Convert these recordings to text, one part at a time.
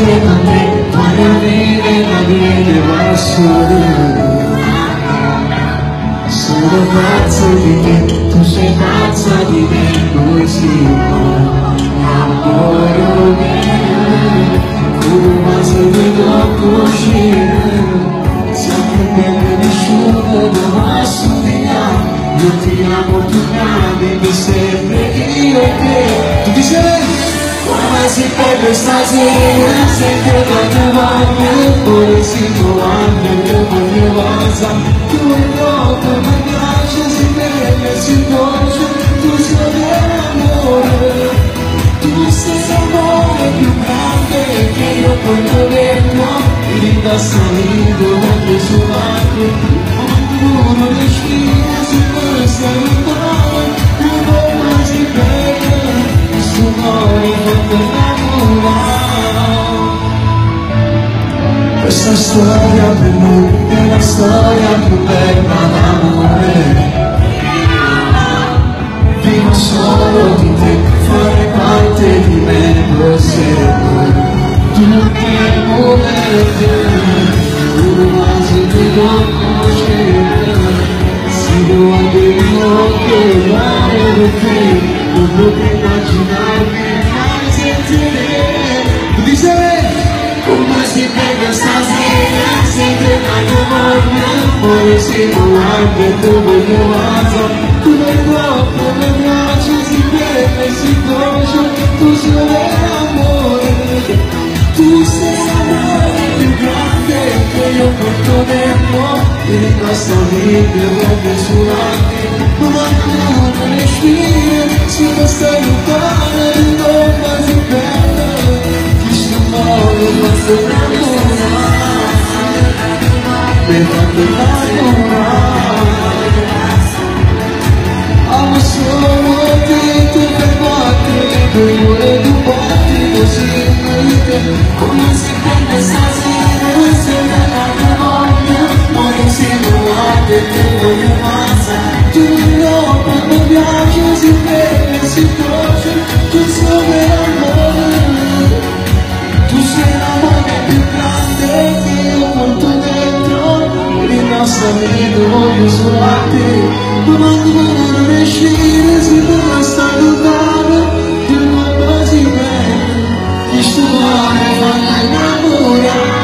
parte da me, voglio vivere la vita va solo. Sono pazzo di te, tu sei pazza di me, noi siamo amore mio, come se vedo uscire, sempre bene nessuno non assomiglia, io ti amo, tu mi ami, mi sempre io e te, tu ti sei, come si perde stasera, sempre da te voglio, poi si muove, io voglio cosa, tu e dopo, mi piace, si vede, si conosce, tu sei l'amore, tu sei l'amore più grande che io porto dentro, e da sorrido, voglio suonare, uno le spine, si può salutare, uno si vede, su noi non innamorare. Questa storia per noi è la storia più bella d'amore. Vivo solo di te, fare parte di me, può essere tu. Tutti i momenti, quasi ti conoscere. Si guarda il occhio, guarda te, non puoi immaginarmi mai sentire. Tu dici a me, come si pega stasera, sempre quando voglio, poi si guarda e tu voglio mazzo, tu nel corpo, nel braccio, si vede, si conosce, tu sei l'amore, tu sei l'amore più grande che io porto dentro, e basta vivere, voglio suonarti, ma quando le spine, si può salutare, di dove si perde, questo modo basta innamorare, per quanto innamorare, amo solo te, tu per battere, tu vuole tu batti così, come si prende stasera, se me la voglio, poi si muove, te voglio pazza, tu no, quando piace si vede, si conosce, tu sei l'amore, tu sei l'amore più grande che io porto dentro, il nostro amico voglio solo a te, ma quando non uscire si può stare lontano, tu non così bene, che sto cuore fa innamorare.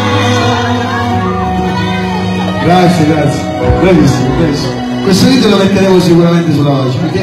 Grazie, grazie, bravissimo, bravissimo. Questo video lo metteremo sicuramente sulla voce, ok?